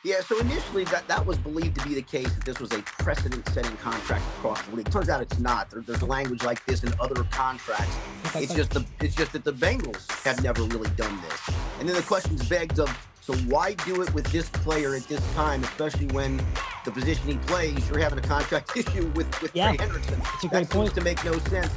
Yeah, so initially that was believed to be the case, that this was a precedent-setting contract across the league. Turns out it's not. There's language like this in other contracts. Okay, It's good. just that the Bengals have never really done this. And then the question's begged of, so why do it with this player at this time, especially when the position he plays, you're having a contract issue with Yeah, Trey Hendrickson. it's a That great seems point. to make no sense.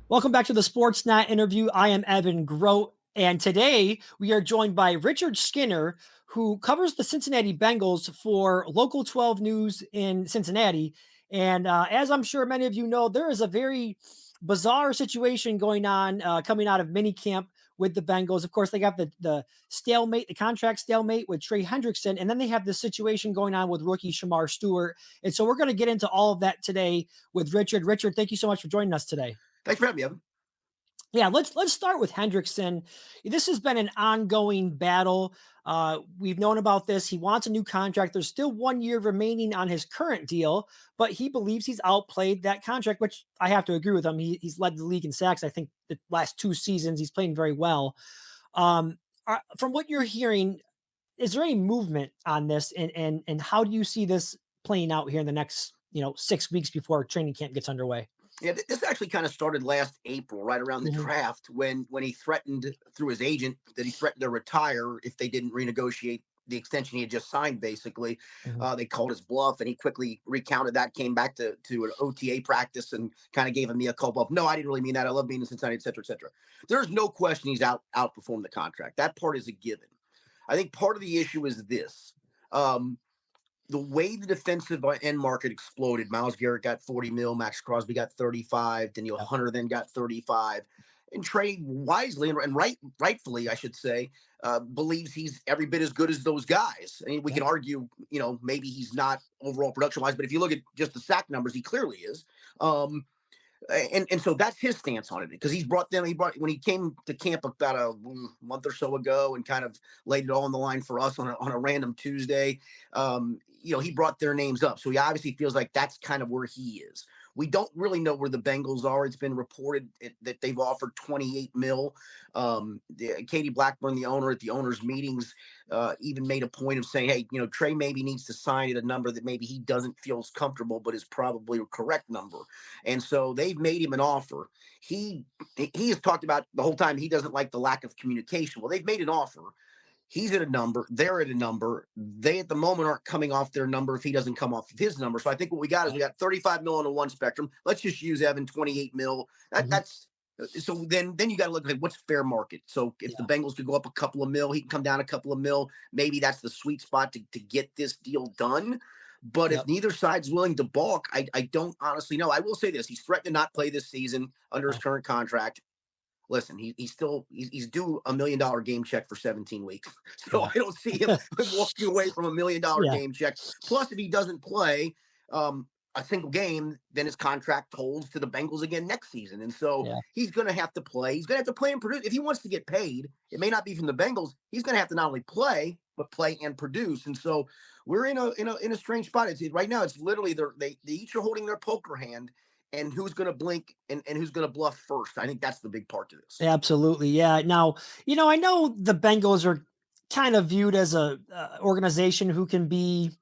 Welcome back to the Sportsnet interview. I am Evan Grote, and today we are joined by Richard Skinner, who covers the Cincinnati Bengals for Local 12 News in Cincinnati. And as I'm sure many of you know, there is a very bizarre situation going on coming out of minicamp with the Bengals. Of course, they got the stalemate, the contract stalemate with Trey Hendrickson, and then they have this situation going on with rookie Shamar Stewart. And so we're going to get into all of that today with Richard. Richard, thank you so much for joining us today. Thanks for having me, Evan. Yeah, let's start with Hendrickson. This has been an ongoing battle. We've known about this. He wants a new contract. There's still 1 year remaining on his current deal, but he believes he's outplayed that contract, which I have to agree with him. He's led the league in sacks. I think the last 2 seasons he's playing very well. From what you're hearing, is there any movement on this, and how do you see this playing out here in the next 6 weeks before training camp gets underway? Yeah, this actually kind of started last April, right around the Mhm. draft, when he threatened through his agent that he threatened to retire if they didn't renegotiate the extension he had just signed. Basically, Mhm. they called his bluff, and he quickly recounted that. Came back to an OTA practice and kind of gave him the culpa of, no, I didn't really mean that. I love being in Cincinnati, et cetera, et cetera. There's no question he's outperformed the contract. That part is a given. I think part of the issue is this. Um, the way the defensive end market exploded, Miles Garrett got 40 mil, Max Crosby got 35, Danielle Yep. Hunter then got 35. And Trey wisely and rightfully, I should say, believes he's every bit as good as those guys. I mean, we Yep. can argue, maybe he's not overall production wise, but if you look at just the sack numbers, he clearly is. Um, and so that's his stance on it, because he brought when he came to camp about a month or so ago and kind of laid it all on the line for us on a random Tuesday. He brought their names up, so he obviously feels like that's kind of where he is. We don't really know where the Bengals are. It's been reported that they've offered 28 mil. Katie Blackburn, the owner, at the owners' meetings, even made a point of saying, hey, Trey maybe needs to sign at a number that maybe he doesn't feel is comfortable, but is probably a correct number. And so they've made him an offer. He has talked about the whole time he doesn't like the lack of communication. Well, they've made an offer. He's at a number. They're at a number. They at the moment aren't coming off their number if he doesn't come off of his number. So I think what we got is we got 35 mil on the one spectrum. Let's just use Evan 28 mil. Mhm. That's so then you got to look at what's fair market. So if the Yeah. Bengals could go up a couple of mil, he can come down a couple of mil. Maybe that's the sweet spot to get this deal done. But if Yep. neither side's willing to balk, I don't honestly know. I will say this: he's threatened to not play this season under his Wow. current contract. Listen, he's due $1 million game check for 17 weeks. So Yeah. I don't see him walking away from $1 million Yeah. game check. Plus, if he doesn't play a single game, then his contract holds to the Bengals again next season. And so Yeah. he's going to have to play. He's going to have to play and produce. If he wants to get paid, it may not be from the Bengals. He's going to have to not only play, but play and produce. And so we're in a strange spot. Right now, it's literally they each are holding their poker hand, and who's going to blink and who's going to bluff first. I think that's the big part to this. Absolutely. Yeah. Now, I know the Bengals are kind of viewed as a organization who can be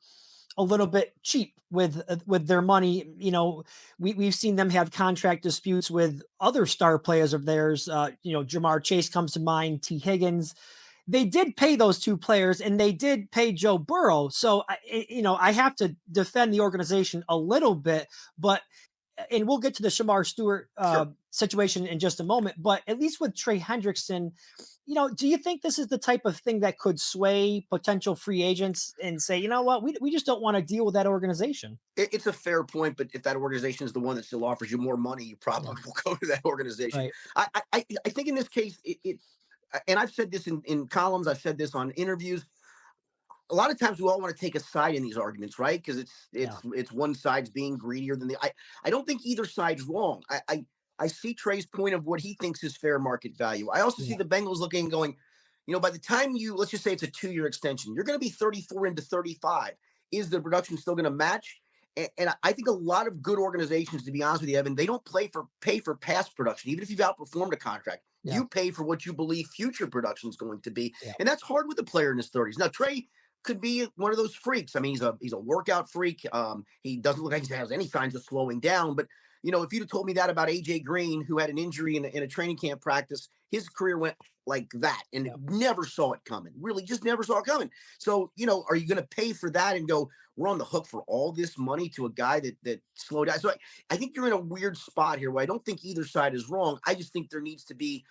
a little bit cheap with their money. We've seen them have contract disputes with other star players of theirs. Jamar Chase comes to mind, T. Higgins. They did pay those two players, and they did pay Joe Burrow. So I have to defend the organization a little bit, but and we'll get to the Shamar Stewart Sure. situation in just a moment, but at least with Trey Hendrickson, do you think this is the type of thing that could sway potential free agents and say, you know what, we just don't want to deal with that organization? It's a fair point, but if that organization is the one that still offers you more money, you Yeah, probably will go to that organization. right. I think in this case, and I've said this in columns, I've said this on interviews. A lot of times we all want to take a side in these arguments, right? Because it's Yeah. it's it's one side's being greedier than the. I don't think either side's wrong. I see Trey's point of what he thinks is fair market value. I also see Yeah, the Bengals looking and going, by the time let's just say it's a 2 year extension, you're going to be 34 into 35. Is the production still going to match? And I think a lot of good organizations, to be honest with you, Evan, they don't pay for past production. Even if you've outperformed a contract, yeah, you pay for what you believe future production is going to be, yeah, and that's hard with a player in his 30s. Now Trey could be one of those freaks. I mean, he's a workout freak. He doesn't look like he has any signs of slowing down, but if you'd have told me that about AJ Green, who had an injury in a training camp practice, his career went like that and yeah. never saw it coming. Really, just never saw it coming. So, are you going to pay for that and go, we're on the hook for all this money to a guy that slowed down? So I think you're in a weird spot here where I don't think either side is wrong. I just think there needs to be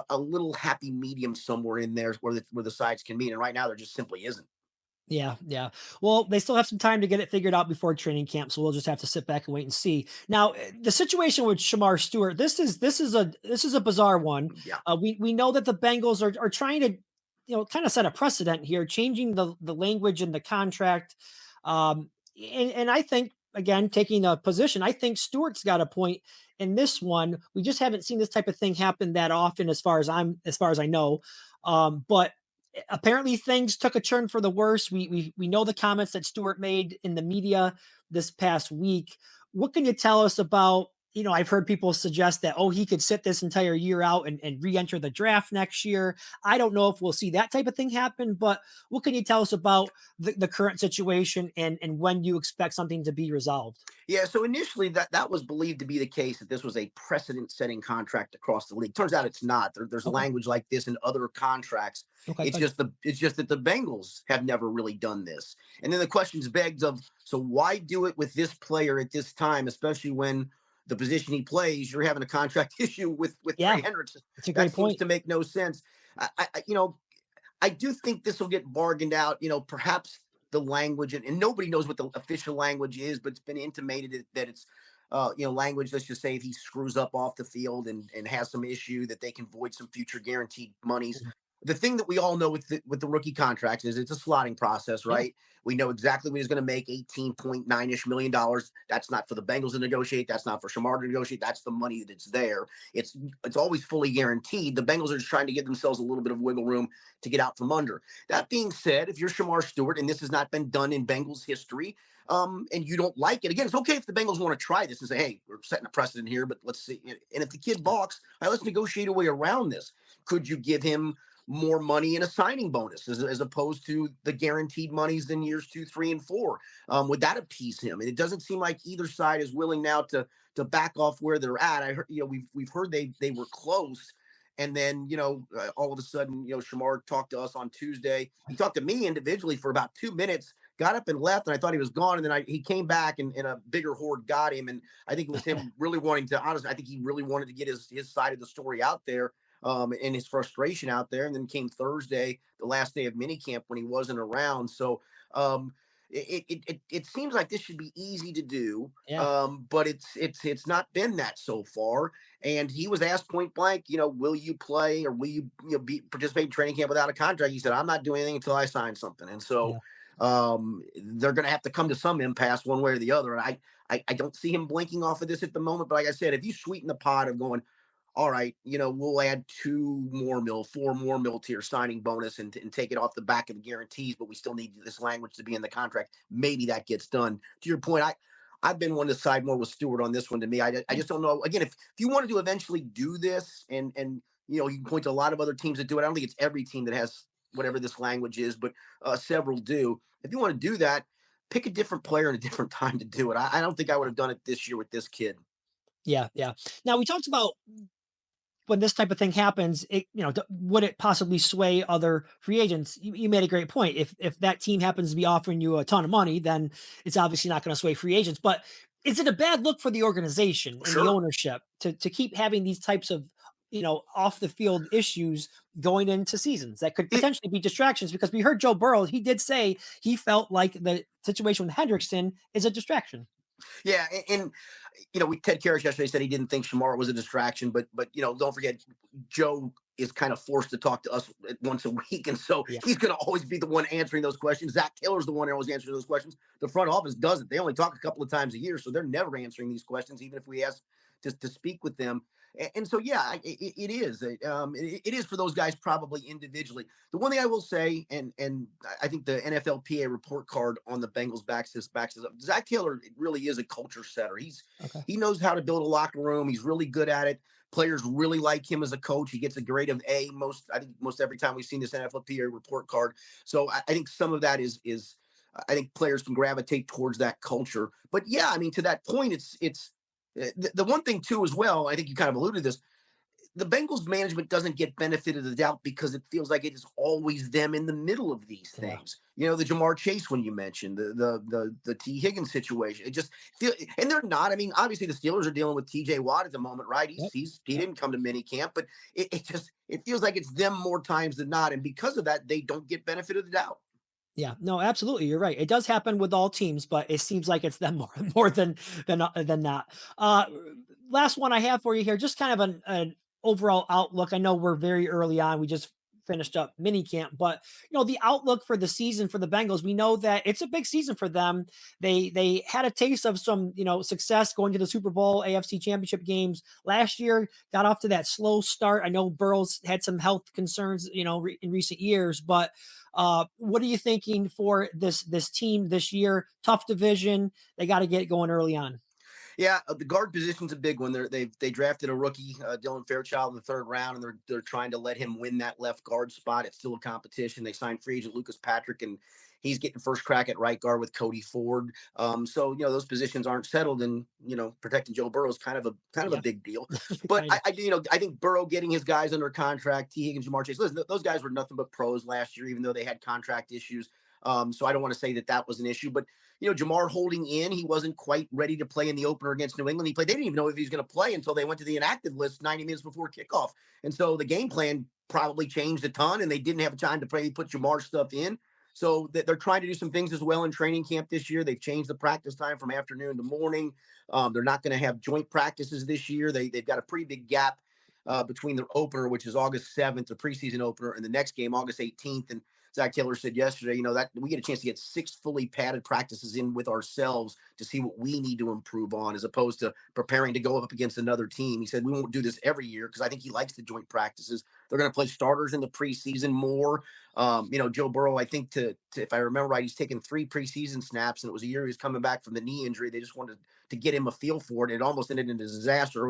a little happy medium somewhere in there where the sides can meet. And right now there just simply isn't. Yeah, yeah. Well, they still have some time to get it figured out before training camp, so we'll just have to sit back and wait and see. Now, the situation with Shamar Stewart, this is a bizarre one. Yeah. We know that the Bengals are trying to, kind of set a precedent here, changing the language in the contract. And I think, again, taking a position, I think Stewart's got a point in this one. We just haven't seen this type of thing happen that often, as far as I know. But apparently things took a turn for the worse. We know the comments that Stewart made in the media this past week. What can you tell us about? I've heard people suggest that, he could sit this entire year out and re-enter the draft next year. I don't know if we'll see that type of thing happen, but what can you tell us about the current situation and when you expect something to be resolved? Yeah, so initially that was believed to be the case, that this was a precedent-setting contract across the league. Turns out it's not. There's Okay. language like this in other contracts. Okay. It's Good. just that the Bengals have never really done this. And then the question's begged of, so why do it with this player at this time, especially when the position he plays, you're having a contract issue with Trey Yeah, Hendrickson. it's a That great seems point. to make no sense. I do think this will get bargained out. Perhaps the language, and nobody knows what the official language is, but it's been intimated that it's language. Let's just say if he screws up off the field and has some issue, that they can void some future guaranteed monies. Mhm. The thing that we all know with the rookie contracts is it's a slotting process, Yeah. right? We know exactly what he's going to make, $18.9-ish million. That's not for the Bengals to negotiate. That's not for Shamar to negotiate. That's the money that's there. It's always fully guaranteed. The Bengals are just trying to give themselves a little bit of wiggle room to get out from under. That being said, if you're Shamar Stewart and this has not been done in Bengals history, and you don't like it, again, it's okay if the Bengals want to try this and say, hey, we're setting a precedent here, but let's see. And if the kid balks, all right, let's negotiate a way around this. Could you give him more money in a signing bonus as opposed to the guaranteed monies in years 2, 3, and 4? Would that appease him? And it doesn't seem like either side is willing now to back off where they're at. I heard, we've heard they were close. And then, all of a sudden, Shamar talked to us on Tuesday. He talked to me individually for about 2 minutes, got up and left, and I thought he was gone. And then he came back, and a bigger horde got him. And I think it was him really wanting to, honestly, I think he really wanted to get his side of the story out there, and his frustration out there. And then came Thursday, the last day of minicamp, when he wasn't around. So it seems like this should be easy to do, Yeah. but it's not been that so far. And he was asked point blank, will you play, or will you participate in training camp without a contract? He said, I'm not doing anything until I sign something. And so Yeah. they're going to have to come to some impasse one way or the other. And I don't see him blinking off of this at the moment. But like I said, if you sweeten the pot of going, all right, we'll add 4 more mil to your signing bonus and take it off the back of the guarantees, but we still need this language to be in the contract. Maybe that gets done. To your point, I've been one to side more with Stewart on this one. To me, I just don't know. Again, if you wanted to eventually do this, and you can point to a lot of other teams that do it. I don't think it's every team that has whatever this language is, but several do. If you want to do that, pick a different player and a different time to do it. I don't think I would have done it this year with this kid. Yeah. Yeah. Now we talked about when this type of thing happens, would it possibly sway other free agents? You made a great point. If that team happens to be offering you a ton of money, then it's obviously not going to sway free agents. But is it a bad look for the organization and the Sure. ownership to keep having these types of off the field issues going into seasons that could It, potentially be distractions? Because we heard Joe Burrow, he did say he felt like the situation with Hendrickson is a distraction. Yeah, and we Ted Karras yesterday said he didn't think Shamar was a distraction, but don't forget, Joe is kind of forced to talk to us once a week, and so Yeah. he's going to always be the one answering those questions. Zach Taylor's the one that always answers those questions. The front office doesn't. They only talk a couple of times a year, so they're never answering these questions, even if we ask to speak with them. And so, yeah, it is. It is for those guys probably individually. The one thing I will say, and I think the NFLPA report card on the Bengals backs this up. Zach Taylor really is a culture setter. Okay. He knows how to build a locker room. He's really good at it. Players really like him as a coach. He gets a grade of A most every time we've seen this NFLPA report card. So I think some of that is I think players can gravitate towards that culture. But yeah, I mean, to that point, it's the one thing too as well. I think you kind of alluded to this. The Bengals management doesn't get benefit of the doubt because it feels like it is always them in the middle of these Yeah. things. You know, the Jamar Chase when you mentioned the T Higgins situation. It just feel and they're not. I mean, obviously the Steelers are dealing with TJ Watt at the moment, right? Yep. He Yep. didn't come to mini camp, but it feels like it's them more times than not, and because of that, they don't get benefit of the doubt. Yeah, no, absolutely. You're right. It does happen with all teams, but it seems like it's them more than not. Last one I have for you here, just kind of an overall outlook. I know we're very early on. We just finished up mini camp, but the outlook for the season for the Bengals, we know that it's a big season for them. They had a taste of some success going to the Super Bowl, AFC Championship games last year. Got off to that slow start. I know Burrow's had some health concerns, in recent years, but what are you thinking for this team this year? Tough division. They got to get going early on. Yeah, the guard position's a big one. They drafted a rookie, Dylan Fairchild, in the third round, and they're trying to let him win that left guard spot. It's still a competition. They signed free agent Lucas Patrick, and he's getting first crack at right guard with Cody Ford. So those positions aren't settled, and protecting Joe Burrow is kind of a Yeah, big deal. But kind of. I think Burrow getting his guys under contract, T Higgins, Jamar Chase. Listen, those guys were nothing but pros last year, even though they had contract issues. So I don't want to say that was an issue, but Jamar holding in, he wasn't quite ready to play in the opener against New England. They didn't even know if he was going to play until they went to the inactive list 90 minutes before kickoff. And so the game plan probably changed a ton, and they didn't have time to put Jamar stuff in. So they're trying to do some things as well in training camp this year. They've changed the practice time from afternoon to morning. They're not going to have joint practices this year. They've got a pretty big gap between their opener, which is August 7th, the preseason opener, and the next game, August 18th. And Zach Taylor said yesterday, that we get a chance to get 6 fully padded practices in with ourselves to see what we need to improve on, as opposed to preparing to go up against another team. He said we won't do this every year because I think he likes the joint practices. They're going to play starters in the preseason more. Joe Burrow, I think if I remember right, he's taken 3 preseason snaps, and it was a year he was coming back from the knee injury. They just wanted to get him a feel for it. It almost ended in a disaster.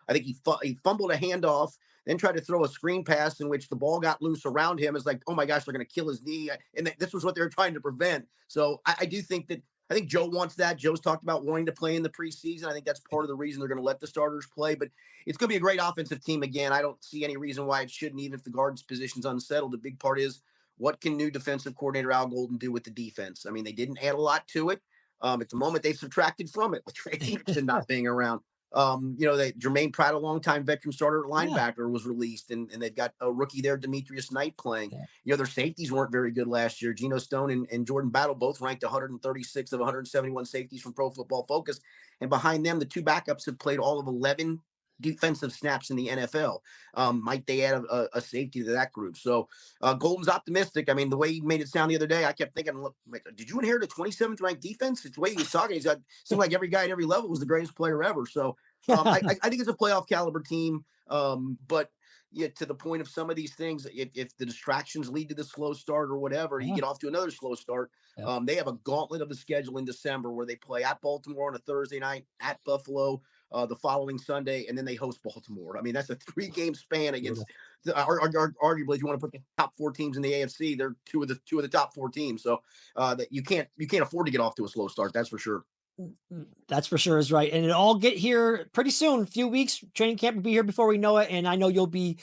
I think he fumbled a handoff, then tried to throw a screen pass in which the ball got loose around him. It's like, oh my gosh, they're going to kill his knee. And this was what they were trying to prevent. So I do think that I think Joe wants that. Joe's talked about wanting to play in the preseason. I think that's part of the reason they're going to let the starters play. But it's going to be a great offensive team again. I don't see any reason why it shouldn't, even if the guards position's unsettled. The big part is, what can new defensive coordinator Al Golden do with the defense? I mean, they didn't add a lot to it. At the moment, they've subtracted from it with Trey Hendrickson not being around. Jermaine Pratt, a longtime veteran starter at Yeah. linebacker, was released, and they've got a rookie there, Demetrius Knight, playing. Yeah. Their safeties weren't very good last year. Geno Stone and Jordan Battle both ranked 136 of 171 safeties from Pro Football Focus. And behind them, the 2 backups have played all of 11 defensive snaps in the NFL. Might they add a safety to that group? So Golden's optimistic. I mean, the way he made it sound the other day, I kept thinking, look, did you inherit a 27th ranked defense? It's the way he was talking. Seemed like every guy at every level was the greatest player ever. So I think it's a playoff caliber team. But yeah, to the point of some of these things, if the distractions lead to the slow start or whatever, you Yeah. get off to another slow start. Yep. They have a gauntlet of the schedule in December where they play at Baltimore on a Thursday night, at Buffalo the following Sunday, and then they host Baltimore. I mean, that's a 3-game span against arguably, if you want to put the top 4 teams in the AFC, they're two of the top 4 teams. So that you can't afford to get off to a slow start. That's for sure. That's for sure is right. And it'll all get here pretty soon. A few weeks, training camp will be here before we know it. And I know you'll be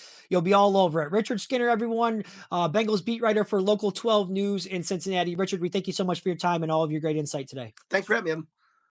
all over it. Richard Skinner, everyone, Bengals beat writer for Local 12 News in Cincinnati. Richard, we thank you so much for your time and all of your great insight today. Thanks for having me.